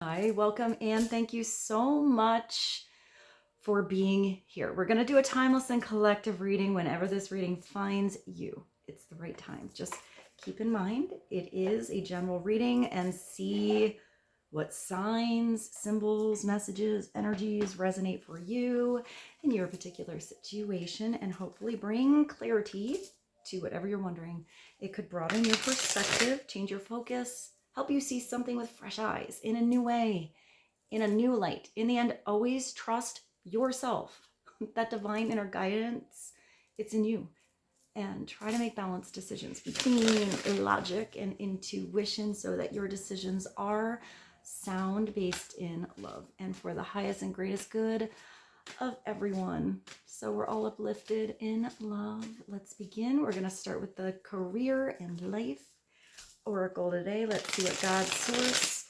Hi, welcome, and thank you so much for being here. We're going to do a timeless and collective reading whenever this reading finds you. It's the right time. Just keep in mind, it is a general reading, and see what signs, symbols, messages, energies resonate for you in your particular situation, and hopefully bring clarity to whatever you're wondering. It could broaden your perspective, change your focus, help you see something with fresh eyes in a new way, in a new light. In the end, always trust yourself. That divine inner guidance, it's in you. And try to make balanced decisions between logic and intuition so that your decisions are sound, based in love and for the highest and greatest good of everyone. So we're all uplifted in love. Let's begin. We're going to start with the career and life oracle today. Let's see what God's source,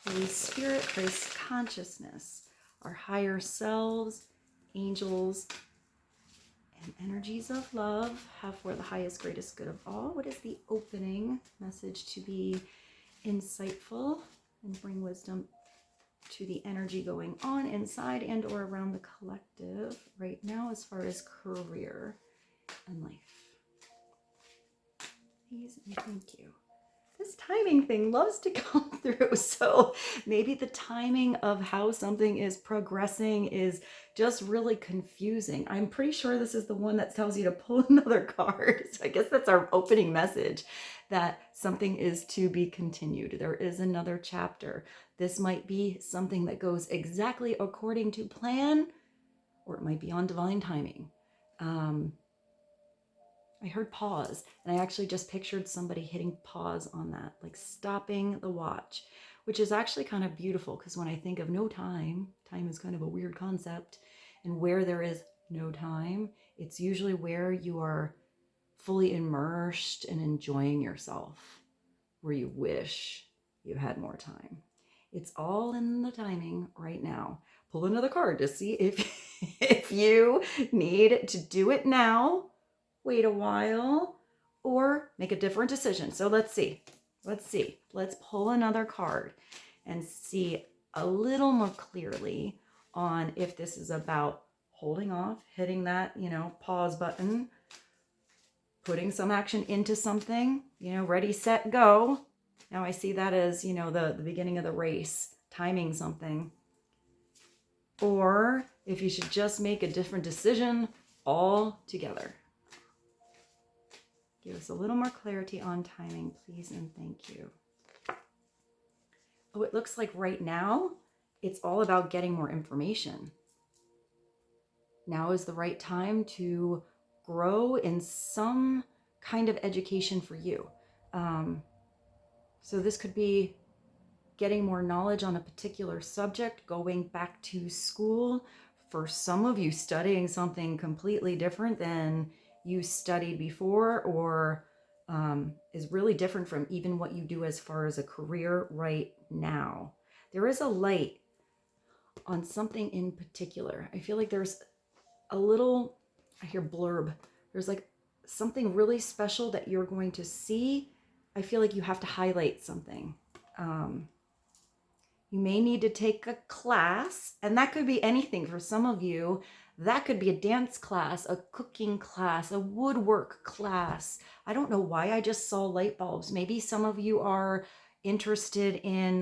Holy Spirit, Christ consciousness, our higher selves, angels, and energies of love have for the highest, greatest good of all. What is the opening message to be insightful and bring wisdom to the energy going on inside and or around the collective right now as far as career and life? Please and thank you. This timing thing loves to come through. So maybe the timing of how something is progressing is just really confusing. I'm pretty sure this is the one that tells you to pull another card. So I guess that's our opening message, that something is to be continued. There is another chapter. This might be something that goes exactly according to plan, or it might be on divine timing. I heard pause, and I actually just pictured somebody hitting pause on that, like stopping the watch, which is actually kind of beautiful, because when I think of no time, time is kind of a weird concept, and where there is no time, it's usually where you are fully immersed and enjoying yourself, where you wish you had more time. It's all in the timing right now. Pull another card to see if you need to do it now, wait a while, or make a different decision. So let's see. Let's pull another card and see a little more clearly on if this is about holding off, hitting that, pause button, putting some action into something, ready, set, go. Now I see that as, the beginning of the race, timing something. Or if you should just make a different decision altogether. Give us a little more clarity on timing, please, and thank you. Oh, it looks like right now, it's all about getting more information. Now is the right time to grow in some kind of education for you. So this could be getting more knowledge on a particular subject, going back to school. For some of you, studying something completely different than you studied before, or is really different from even what you do as far as a career right now. There is a light on something in particular. I feel like there's a little, I hear blurb. There's like something really special that you're going to see. I feel like you have to highlight something. You may need to take a class, and that could be anything for some of you. That could be a dance class, a cooking class, a woodwork class. I don't know why I just saw light bulbs. Maybe some of you are interested in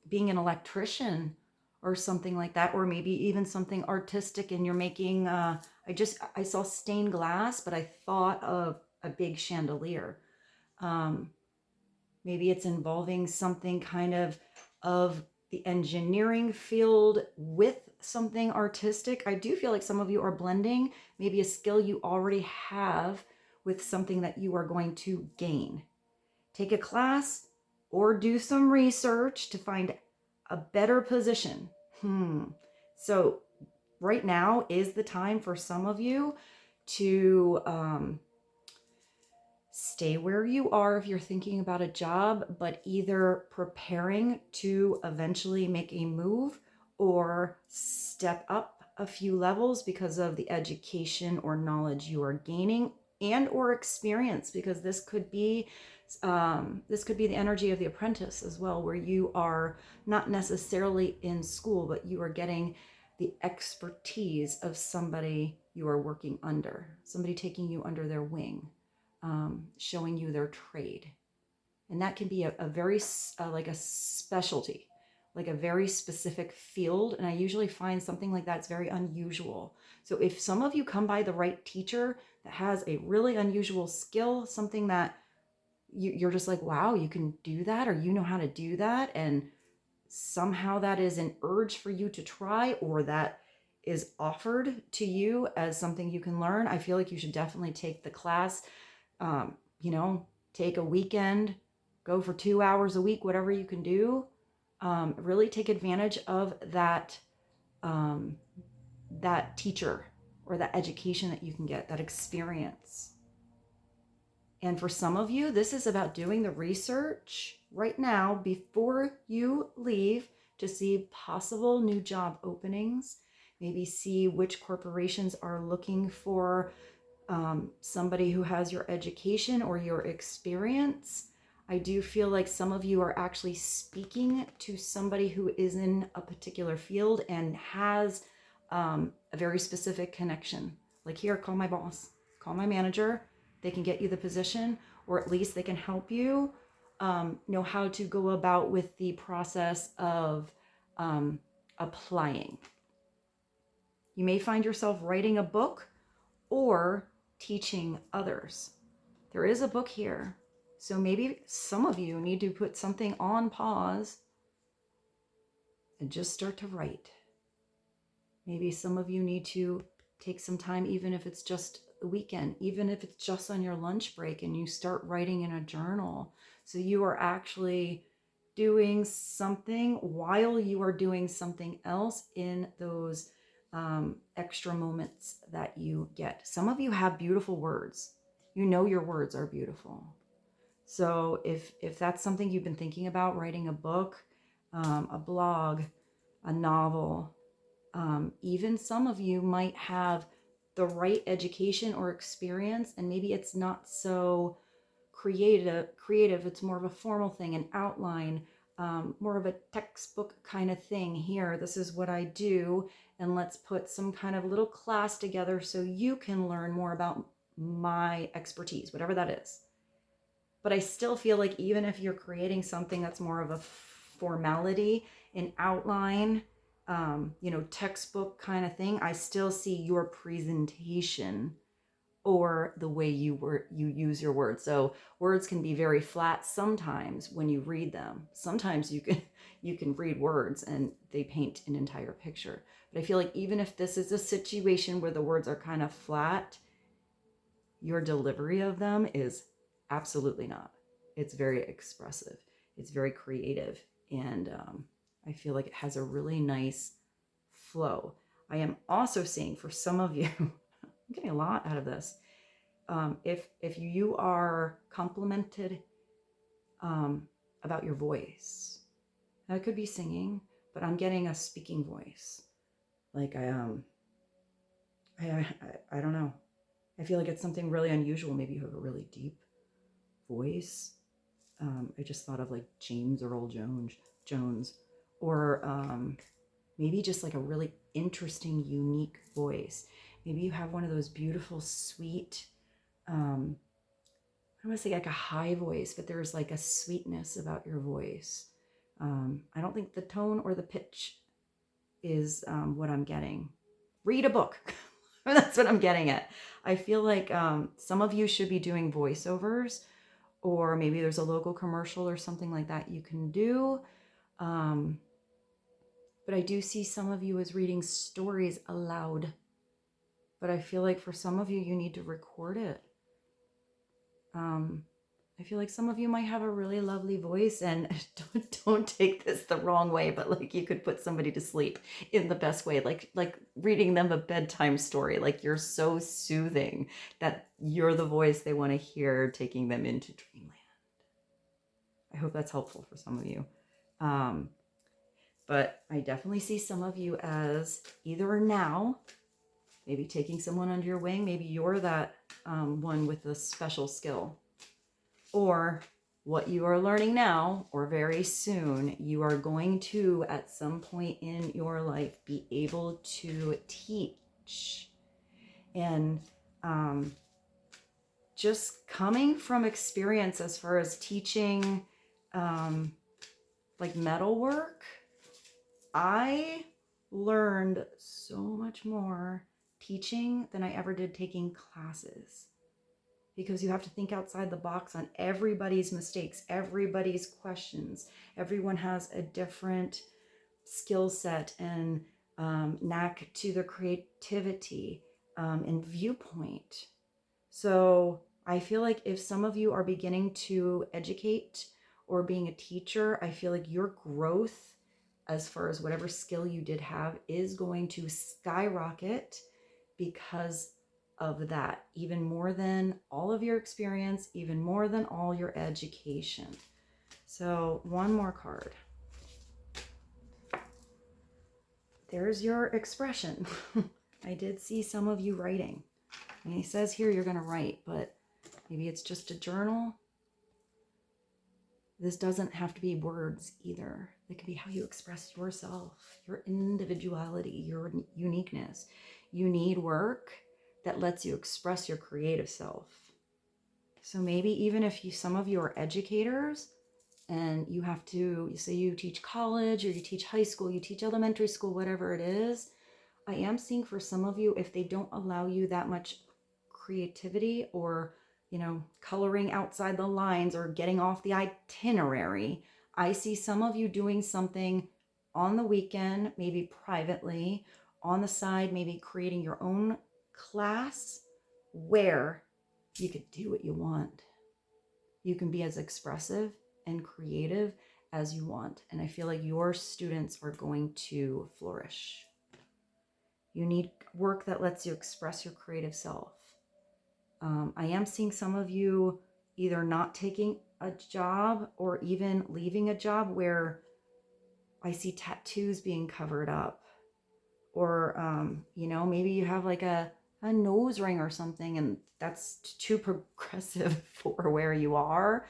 being an electrician or something like that, or maybe even something artistic, and you're making, I saw stained glass, but I thought of a big chandelier. Maybe it's involving something kind of the engineering field with something artistic. I do feel like some of you are blending maybe a skill you already have with something that you are going to gain. Take a class or do some research to find a better position. So right now is the time for some of you to stay where you are if you're thinking about a job, but either preparing to eventually make a move or step up a few levels because of the education or knowledge you are gaining and or experience, because this could be This could be the energy of the apprentice as well, where you are not necessarily in school, but you are getting the expertise of somebody you are working under, somebody taking you under their wing, showing you their trade. And that can be a very, like a specialty, like a very specific field. And I usually find something like that's very unusual. So if some of you come by the right teacher that has a really unusual skill, something that you're just like, wow, you can do that, or you know how to do that, and somehow that is an urge for you to try, or that is offered to you as something you can learn, I feel like you should definitely take the class. You know, take a weekend, go for 2 hours a week, whatever you can do. Really take advantage of that, that teacher or that education that you can get, that experience. And for some of you, this is about doing the research right now before you leave to see possible new job openings, maybe see which corporations are looking for somebody who has your education or your experience. I do feel like some of you are actually speaking to somebody who is in a particular field and has a very specific connection. Like, here, call my boss, call my manager. They can get you the position, or at least they can help you know how to go about with the process of applying. You may find yourself writing a book or teaching others. There is a book here. So maybe some of you need to put something on pause and just start to write. Maybe some of you need to take some time, even if it's just the weekend, even if it's just on your lunch break, and you start writing in a journal. So you are actually doing something while you are doing something else in those extra moments that you get. Some of you have beautiful words. You know your words are beautiful. So if that's something you've been thinking about, writing a book, a blog, a novel, even some of you might have the right education or experience, and maybe it's not so creative. It's more of a formal thing, an outline, more of a textbook kind of thing. Here, this is what I do, and let's put some kind of little class together so you can learn more about my expertise, whatever that is. But I still feel like even if you're creating something that's more of a formality, an outline, you know, textbook kind of thing, I still see your presentation or the way you use your words. So words can be very flat sometimes when you read them. Sometimes you can read words and they paint an entire picture. But I feel like even if this is a situation where the words are kind of flat, your delivery of them is absolutely not. It's very expressive. It's very creative. And I feel like it has a really nice flow. I am also seeing for some of you, I'm getting a lot out of this. If you are complimented about your voice, that could be singing, but I'm getting a speaking voice. Like I don't know. I feel like it's something really unusual. Maybe you have a really deep voice. I just thought of like James Earl Jones, or maybe just like a really interesting, unique voice. Maybe you have one of those beautiful, sweet, I don't want to say like a high voice, but there's like a sweetness about your voice. I don't think the tone or the pitch is what I'm getting. Read a book. That's what I'm getting at. I feel like some of you should be doing voiceovers, or maybe there's a local commercial or something like that you can do. But I do see some of you as reading stories aloud. But I feel like for some of you, you need to record it. I feel like some of you might have a really lovely voice, and don't take this the wrong way, but like you could put somebody to sleep in the best way, like reading them a bedtime story. Like you're so soothing that you're the voice they want to hear, taking them into dreamland. I hope that's helpful for some of you. But I definitely see some of you as either now, maybe taking someone under your wing, maybe you're that one with a special skill, or what you are learning now, or very soon, you are going to, at some point in your life, be able to teach. And just coming from experience as far as teaching like metalwork, I learned so much more teaching than I ever did taking classes, because you have to think outside the box on everybody's mistakes, everybody's questions. Everyone has a different skill set and knack to their creativity and viewpoint. So I feel like if some of you are beginning to educate or being a teacher, I feel like your growth as far as whatever skill you did have is going to skyrocket because of that, even more than all of your experience, even more than all your education. So one more card. There's your expression. I did see some of you writing. And he says here you're going to write, but maybe it's just a journal. This doesn't have to be words either. It could be how you express yourself, your individuality, your uniqueness. You need work that lets you express your creative self. So maybe even if some of you are educators and you have to, say you teach college or you teach high school, you teach elementary school, whatever it is, I am seeing for some of you, if they don't allow you that much creativity or, coloring outside the lines or getting off the itinerary, I see some of you doing something on the weekend, maybe privately, on the side, maybe creating your own class where you could do what you want. You can be as expressive and creative as you want. And I feel like your students are going to flourish. You need work that lets you express your creative self. I am seeing some of you either not taking a job or even leaving a job where I see tattoos being covered up. Or, maybe you have like a nose ring or something and that's too progressive for where you are.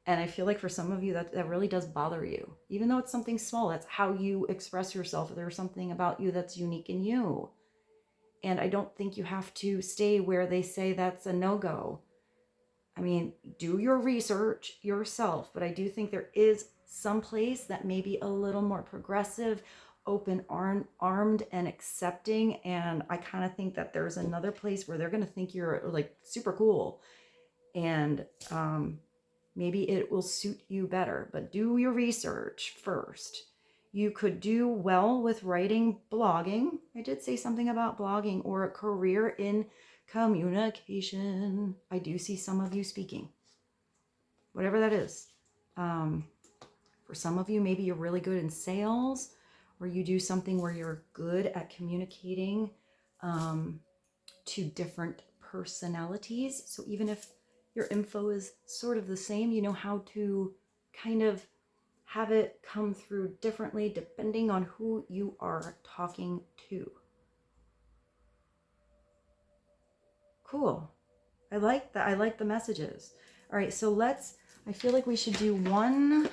And I feel like for some of you that really does bother you. Even though it's something small, that's how you express yourself. There's something about you that's unique in you. And I don't think you have to stay where they say that's a no-go. I mean, do your research yourself, but I do think there is some place that may be a little more progressive, open-armed and accepting. And I kind of think that there's another place where they're going to think you're like super cool. And maybe it will suit you better, but do your research first. You could do well with writing, blogging. I did say something about blogging, or a career in communication. I do see some of you speaking, whatever that is. For some of you, maybe you're really good in sales, or you do something where you're good at communicating to different personalities. So even if your info is sort of the same, you know how to kind of have it come through differently depending on who you are talking to. Cool. I like that. I like the messages. All right, so I feel like we should do one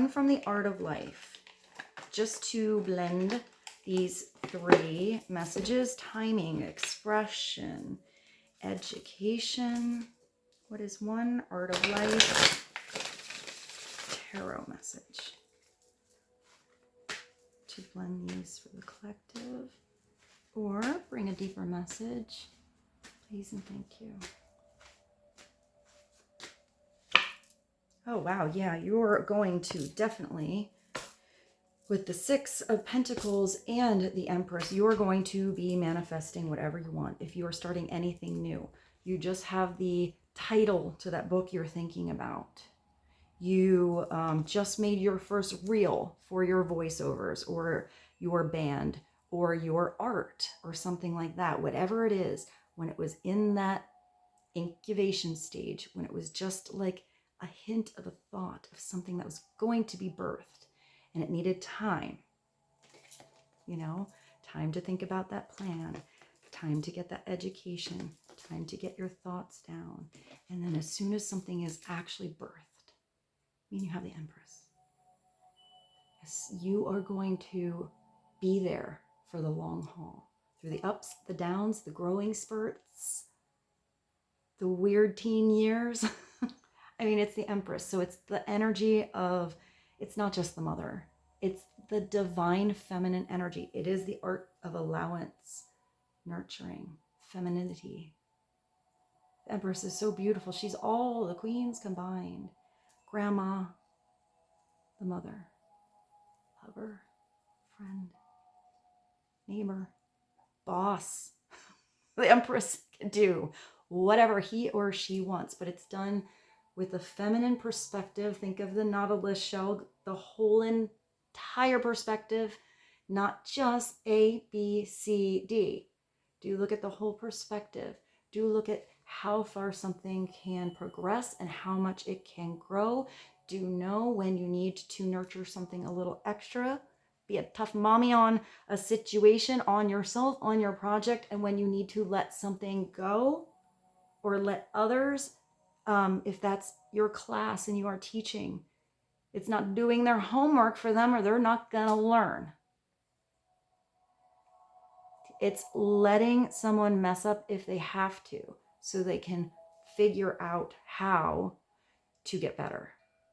from the Art of Life, just to blend these three messages: timing, expression, education. What is one? Art of Life, tarot message. To blend these for the collective, or bring a deeper message. Please and thank you. Oh, wow. Yeah, you're going to definitely, with the Six of Pentacles and the Empress, you're going to be manifesting whatever you want. If you are starting anything new, you just have the title to that book you're thinking about. You just made your first reel for your voiceovers or your band or your art or something like that. Whatever it is, when it was in that incubation stage, when it was just like a hint of a thought of something that was going to be birthed, and it needed time, time to think about that plan, time to get that education, time to get your thoughts down. And then as soon as something is actually birthed, I mean, you have the Empress. Yes, you are going to be there for the long haul, through the ups, the downs, the growing spurts, the weird teen years. I mean, it's the Empress. So it's the energy of, it's not just the mother. It's the divine feminine energy. It is the art of allowance, nurturing, femininity. The Empress is so beautiful. She's all the queens combined. Grandma, the mother, lover, friend, neighbor, boss. The Empress can do whatever he or she wants, but it's done with a feminine perspective. Think of the Nautilus shell, the whole entire perspective, not just A, B, C, D. Do look at the whole perspective. Do look at how far something can progress and how much it can grow. Do know when you need to nurture something a little extra. Be a tough mommy on a situation, on yourself, on your project, and when you need to let something go or let others, if that's your class and you are teaching, it's not doing their homework for them or they're not going to learn. It's letting someone mess up if they have to, so they can figure out how to get better.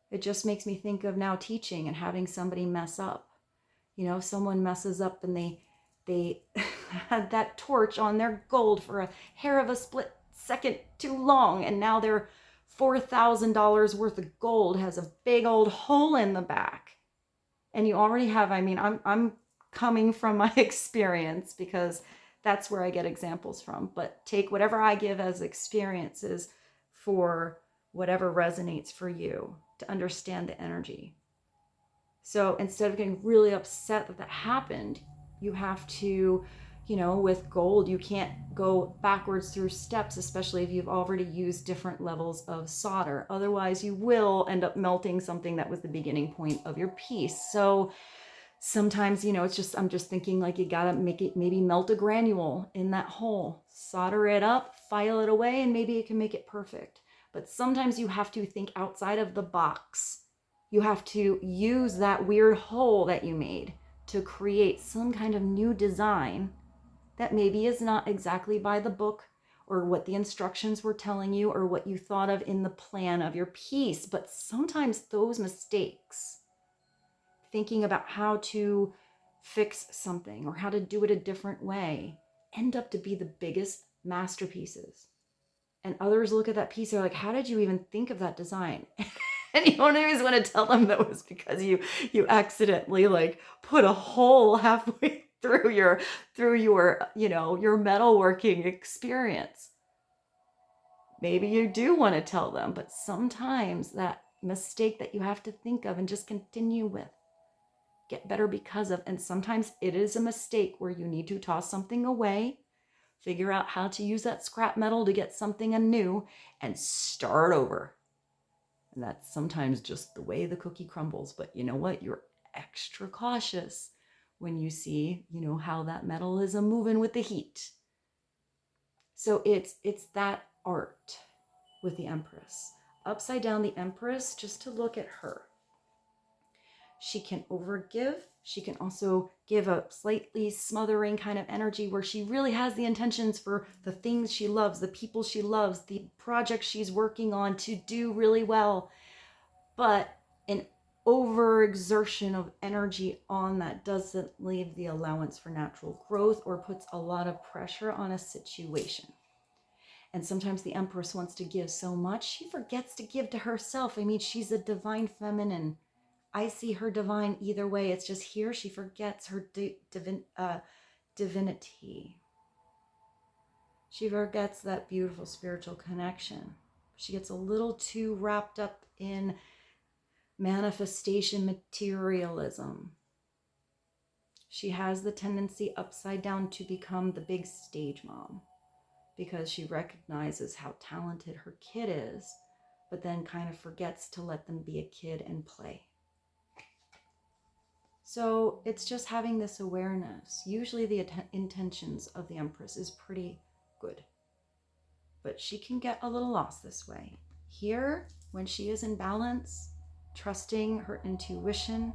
It just makes me think of now teaching and having somebody mess up. You know, someone messes up and they had that torch on their gold for a hair of a split second too long, and now their $4,000 worth of gold has a big old hole in the back. And you already have, I mean, I'm coming from my experience because that's where I get examples from, but take whatever I give as experiences for whatever resonates for you to understand the energy. So instead of getting really upset that that happened, you have to, you know, with gold, you can't go backwards through steps, especially if you've already used different levels of solder. Otherwise, you will end up melting something that was the beginning point of your piece. So sometimes, you know, it's just, I'm just thinking like you gotta make it, maybe melt a granule in that hole, solder it up, file it away, and maybe it can make it perfect. But sometimes you have to think outside of the box. You have to use that weird hole that you made to create some kind of new design that maybe is not exactly by the book or what the instructions were telling you or what you thought of in the plan of your piece. But sometimes those mistakes, thinking about how to fix something or how to do it a different way, end up to be the biggest masterpieces. And others look at that piece, they're like, how did you even think of that design? And you don't always want to tell them that was because you accidentally like put a hole halfway through your you know, your metalworking experience. Maybe you do want to tell them, but sometimes that mistake that you have to think of and just continue with, get better because of, and sometimes it is a mistake where you need to toss something away, figure out how to use that scrap metal to get something anew and start over. And that's sometimes just the way the cookie crumbles. But you know what? You're extra cautious when you see, you know, how that metal is moving with the heat. So it's that art with the Empress. Upside down, the Empress, just to look at her. She can overgive. She can also give a slightly smothering kind of energy where she really has the intentions for the things she loves, the people she loves, the projects she's working on to do really well. But an overexertion of energy on that doesn't leave the allowance for natural growth or puts a lot of pressure on a situation. And sometimes the Empress wants to give so much, she forgets to give to herself. I mean, she's a divine feminine. I see her divine either way. It's just here she forgets her divinity. She forgets that beautiful spiritual connection. She gets a little too wrapped up in manifestation materialism. She has the tendency upside down to become the big stage mom because she recognizes how talented her kid is, but then kind of forgets to let them be a kid and play. So it's just having this awareness. Usually the intentions of the Empress is pretty good. but she can get a little lost this way. Here, when she is in balance, trusting her intuition,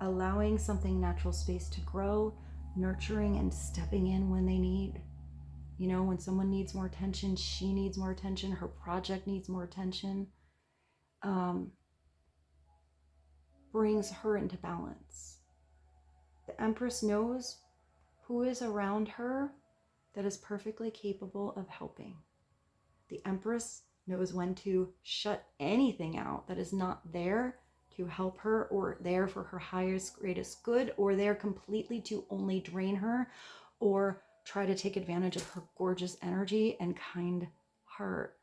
allowing something natural space to grow, nurturing and stepping in when they need. You know, when someone needs more attention, she needs more attention, her project needs more attention, brings her into balance. The Empress knows who is around her that is perfectly capable of helping. The Empress knows when to shut anything out that is not there to help her or there for her highest, greatest good, or there completely to only drain her or try to take advantage of her gorgeous energy and kind heart.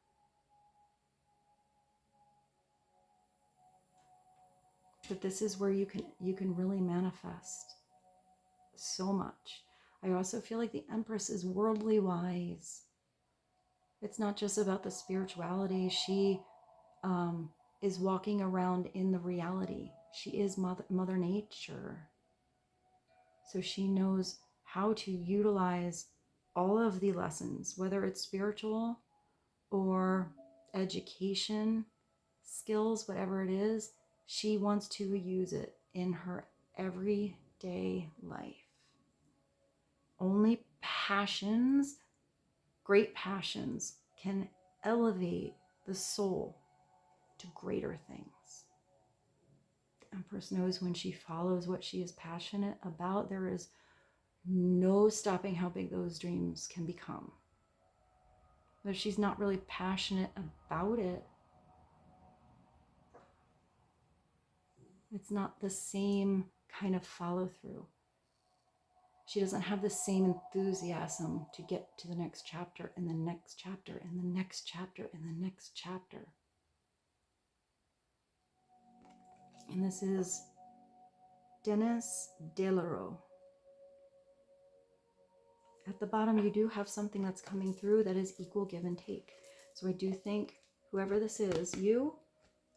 But this is where you can really manifest so much. I also feel like the Empress is worldly wise. It's not just about the spirituality. She is walking around in the reality. She is Mother Nature. So she knows how to utilize all of the lessons, whether it's spiritual or education, skills, whatever it is, she wants to use it in her everyday life. Only passions, great passions, can elevate the soul to greater things. The Empress knows when she follows what she is passionate about, there is no stopping how big those dreams can become. But if she's not really passionate about it, it's not the same kind of follow through. She doesn't have the same enthusiasm to get to the next chapter and the next chapter and the next chapter and the next chapter. And this is Dennis Delaro. At the bottom, you do have something that's coming through that is equal give and take. So I do think whoever this is, you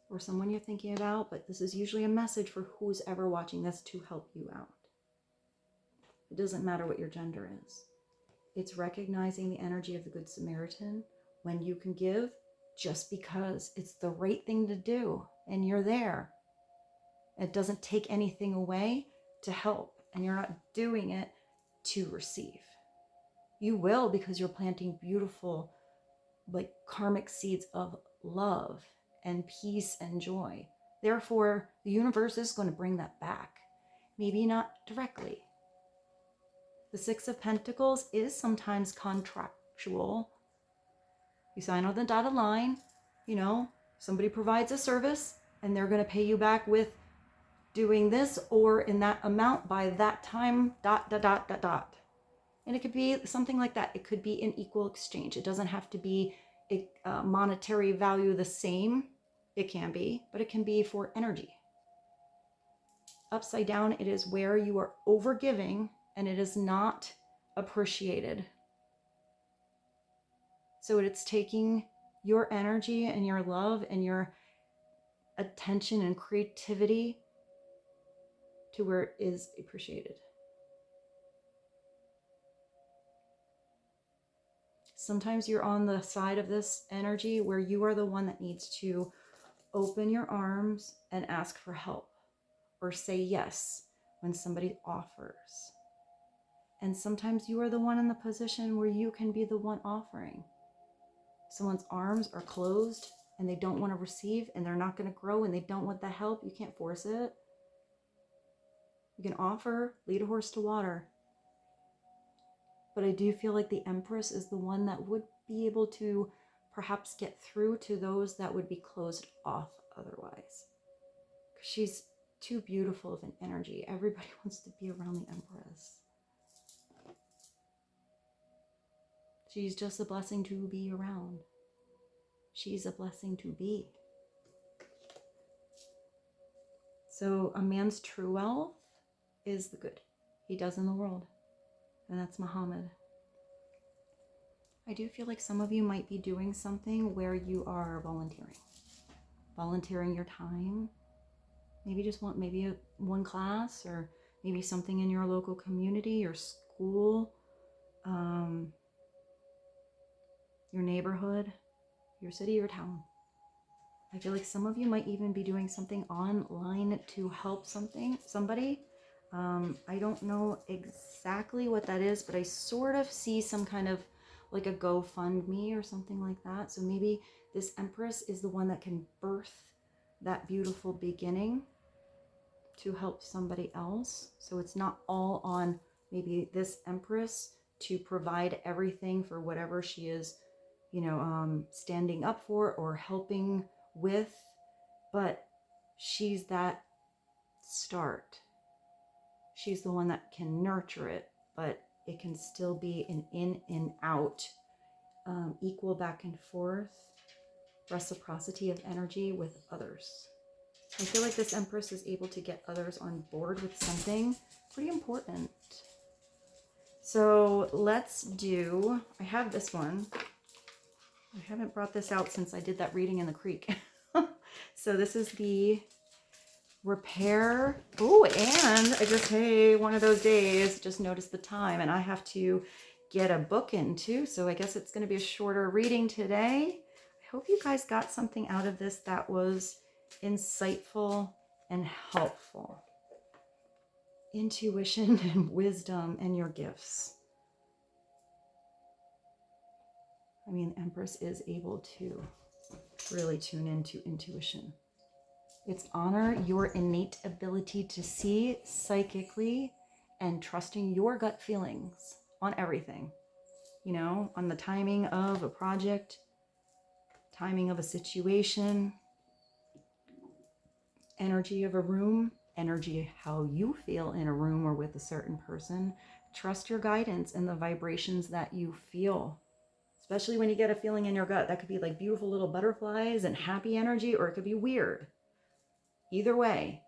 or someone you're thinking about, but this is usually a message for who's ever watching this to help you out. It doesn't matter what your gender is. It's recognizing the energy of the Good Samaritan when you can give just because it's the right thing to do and you're there. It doesn't take anything away to help, and you're not doing it to receive. You will, because you're planting beautiful, like karmic seeds of love and peace and joy. Therefore, the universe is going to bring that back. Maybe not directly. The Six of Pentacles is sometimes contractual. You sign on the dotted line, you know, somebody provides a service and they're going to pay you back with doing this or in that amount by that time, ... And it could be something like that. It could be an equal exchange. It doesn't have to be a monetary value the same. It can be, but it can be for energy. Upside down, it is where you are overgiving and it is not appreciated. So it's taking your energy and your love and your attention and creativity to where it is appreciated. Sometimes you're on the side of this energy where you are the one that needs to open your arms and ask for help or say yes when somebody offers. And sometimes you are the one in the position where you can be the one offering. Someone's arms are closed and they don't want to receive and they're not going to grow and they don't want the help. You can't force it. You can offer, lead a horse to water. But I do feel like the Empress is the one that would be able to perhaps get through to those that would be closed off otherwise. Because she's too beautiful of an energy. Everybody wants to be around the Empress. She's just a blessing to be around. She's a blessing to be. So a man's true wealth is the good he does in the world. And that's Muhammad. I do feel like some of you might be doing something where you are volunteering your time. Maybe just one class or maybe something in your local community or school. your neighborhood, your city, your town. I feel like some of you might even be doing something online to help somebody. I don't know exactly what that is, but I sort of see some kind of like a GoFundMe or something like that. So maybe this Empress is the one that can birth that beautiful beginning to help somebody else. So it's not all on maybe this Empress to provide everything for whatever she is, standing up for or helping with, but she's that start. She's the one that can nurture it, but it can still be an in and out, equal back and forth, reciprocity of energy with others. I feel like this Empress is able to get others on board with something pretty important. So let's do, I have this one. I haven't brought this out since I did that reading in the creek. So this is the repair. Oh, and I just, hey, one of those days, just noticed the time and I have to get a book in too. So I guess it's going to be a shorter reading today. I hope you guys got something out of this that was insightful and helpful. Intuition and wisdom and your gifts. I mean, Empress is able to really tune into intuition. It's honor your innate ability to see psychically and trusting your gut feelings on everything. On the timing of a project, timing of a situation, energy of a room, energy how you feel in a room or with a certain person. Trust your guidance and the vibrations that you feel. Especially when you get a feeling in your gut. That could be like beautiful little butterflies and happy energy, or it could be weird. Either way,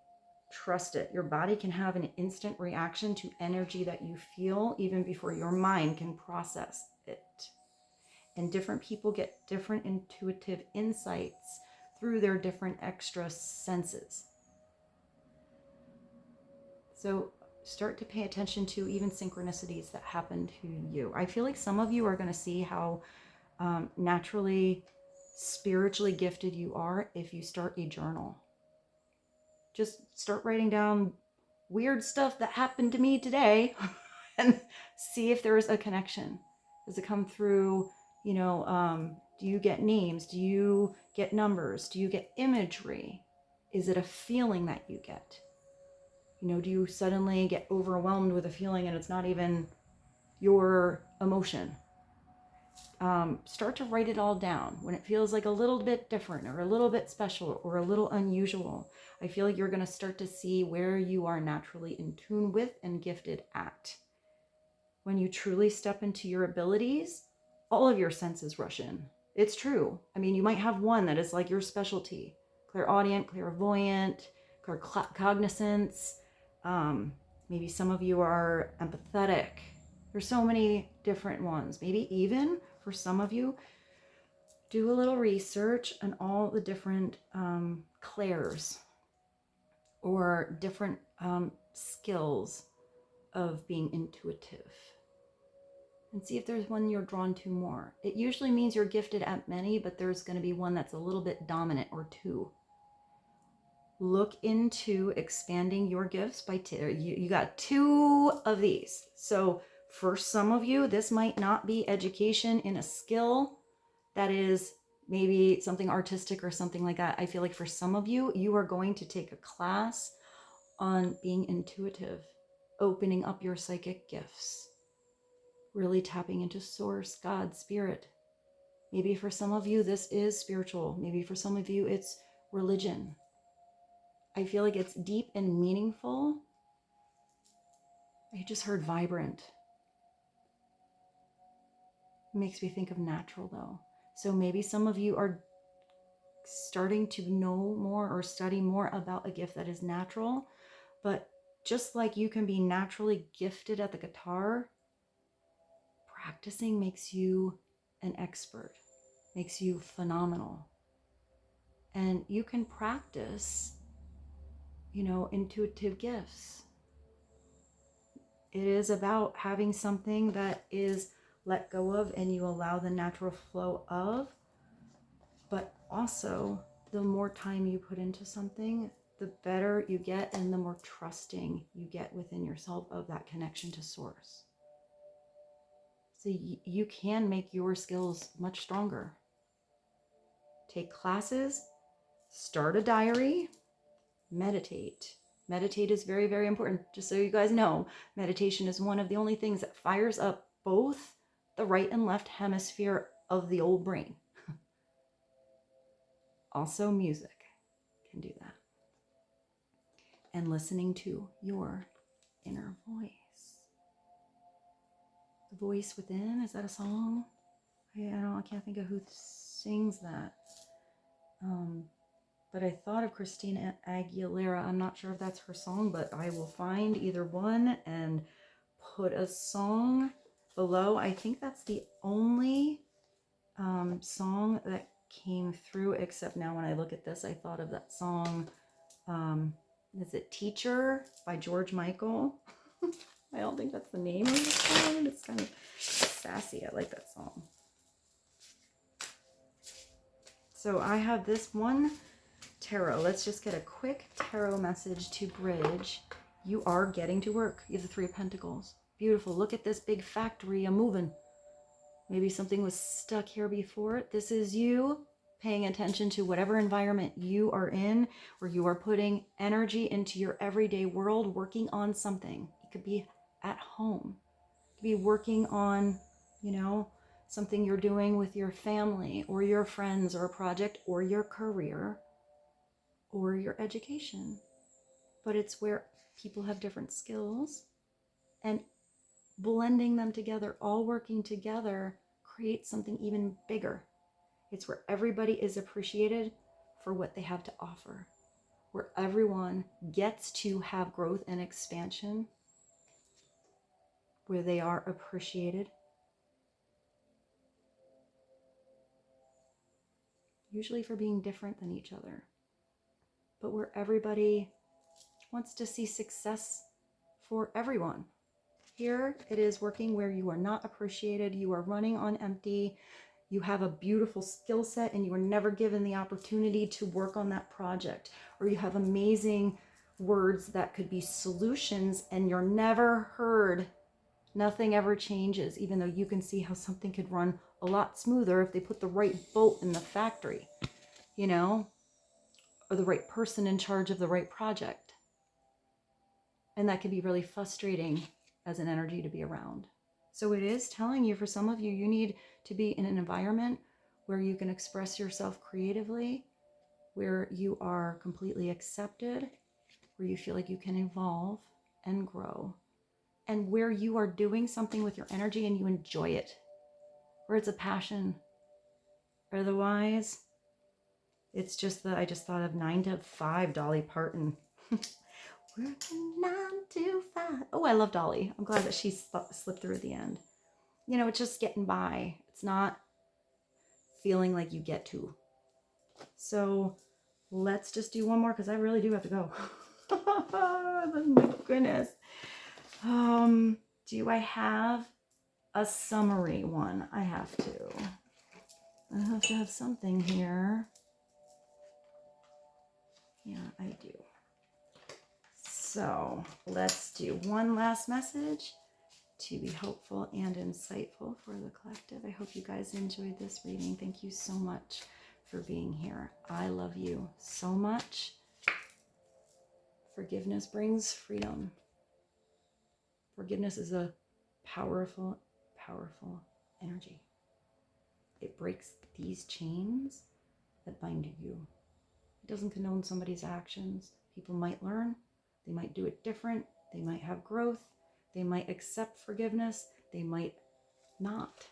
trust it. Your body can have an instant reaction to energy that you feel even before your mind can process it. And different people get different intuitive insights through their different extra senses. So start to pay attention to even synchronicities that happen to you. I feel like some of you are going to see how naturally spiritually gifted you are if you start a journal. Just start writing down weird stuff that happened to me today and see if there's a connection. Does it come through, do you get names? Do you get numbers? Do you get imagery? Is it a feeling that you get? Do you suddenly get overwhelmed with a feeling and it's not even your emotion? Start to write it all down when it feels like a little bit different or a little bit special or a little unusual. I feel like you're going to start to see where you are naturally in tune with and gifted at. When you truly step into your abilities, all of your senses rush in. It's true. I mean, you might have one that is like your specialty. Clairaudient, clairvoyant, claircognizance. Maybe some of you are empathetic. There's so many different ones. Maybe even for some of you, do a little research on all the different clairs or different skills of being intuitive. And see if there's one you're drawn to more. It usually means you're gifted at many, but there's going to be one that's a little bit dominant or two. Look into expanding your gifts by you got 2 of these. So for some of you, this might not be education in a skill that is maybe something artistic or something like that. I feel like for some of you, you are going to take a class on being intuitive, opening up your psychic gifts, really tapping into source, God, spirit. Maybe for some of you, this is spiritual. Maybe for some of you, it's religion. I feel like it's deep and meaningful. I just heard vibrant. It makes me think of natural though. So maybe some of you are starting to know more or study more about a gift that is natural, but just like you can be naturally gifted at the guitar, practicing makes you an expert, makes you phenomenal. And you can practice, intuitive gifts. It is about having something that is let go of and you allow the natural flow of. But also, the more time you put into something, the better you get and the more trusting you get within yourself of that connection to source. So you can make your skills much stronger. Take classes, start a diary, meditate. Meditate is very, very important. Just so you guys know, meditation is one of the only things that fires up both the right and left hemisphere of the old brain. Also, music can do that. And listening to your inner voice. The voice within, is that a song? I can't think of who sings that. But I thought of Christina Aguilera. I'm not sure if that's her song, but I will find either one and put a song below. I think that's the only song that came through, except now when I look at this, I thought of that song. Is it Teacher by George Michael? I don't think that's the name of the song. It's kind of sassy. I like that song. So I have this one tarot. Let's just get a quick tarot message to bridge. You are getting to work. You have the Three of Pentacles. Beautiful. Look at this big factory. I'm moving. Maybe something was stuck here before. This is you paying attention to whatever environment you are in, where you are putting energy into your everyday world, working on something. It could be at home. It could be working on, something you're doing with your family or your friends or a project or your career or your education. But it's where people have different skills and blending them together, all working together, creates something even bigger. It's where everybody is appreciated for what they have to offer, where everyone gets to have growth and expansion, where they are appreciated. Usually for being different than each other, but where everybody wants to see success for everyone. Here it is working where you are not appreciated, you are running on empty, you have a beautiful skill set and you were never given the opportunity to work on that project, or you have amazing words that could be solutions and you're never heard. Nothing ever changes, even though you can see how something could run a lot smoother if they put the right bolt in the factory, or the right person in charge of the right project. And that can be really frustrating as an energy to be around. So it is telling you, for some of you, you need to be in an environment where you can express yourself creatively, where you are completely accepted, where you feel like you can evolve and grow, and where you are doing something with your energy and you enjoy it, where it's a passion. Otherwise, it's just that I just thought of 9 to 5, Dolly Parton. Working 9 to 5. Oh, I love Dolly. I'm glad that she slipped through at the end. It's just getting by. It's not feeling like you get to. So let's just do one more because I really do have to go. Oh my goodness. Do I have a summary one? I have to have something here. Yeah, I do. So let's do one last message to be helpful and insightful for the collective. I hope you guys enjoyed this reading. Thank you so much for being here. I love you so much. Forgiveness brings freedom. Forgiveness is a powerful, powerful energy. It breaks these chains that bind you. It doesn't condone somebody's actions. People might learn. They might do it different. They might have growth. They might accept forgiveness. They might not.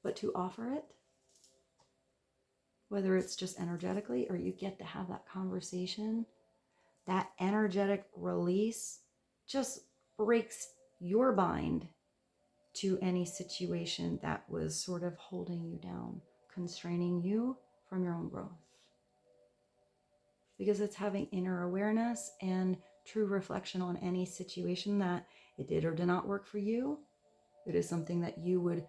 But to offer it, whether it's just energetically or you get to have that conversation, that energetic release just breaks your bind to any situation that was sort of holding you down, constraining you from your own growth. Because it's having inner awareness and true reflection on any situation that it did or did not work for you, It is something that you would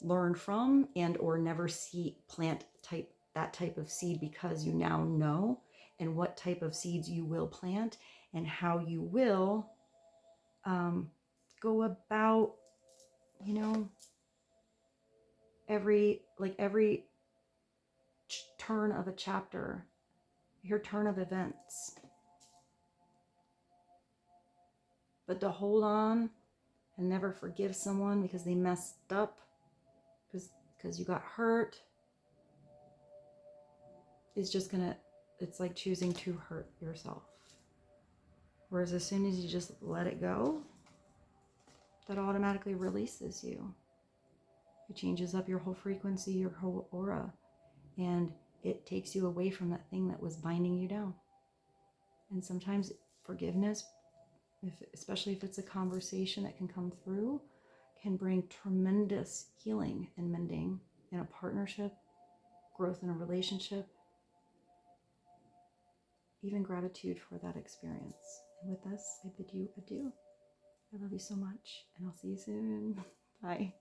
learn from and or never see plant that type of seed, because you now know and what type of seeds you will plant and how you will go about, you know, every turn of a chapter, your turn of events. But to hold on and never forgive someone because they messed up, because you got hurt, is just gonna, it's like choosing to hurt yourself. Whereas as soon as you just let it go, that automatically releases you. It changes up your whole frequency, your whole aura, and it takes you away from that thing that was binding you down. And sometimes forgiveness, especially if it's a conversation that can come through, can bring tremendous healing and mending in a partnership, growth in a relationship, even gratitude for that experience. And with this, I bid you adieu. I love you so much, and I'll see you soon. Bye.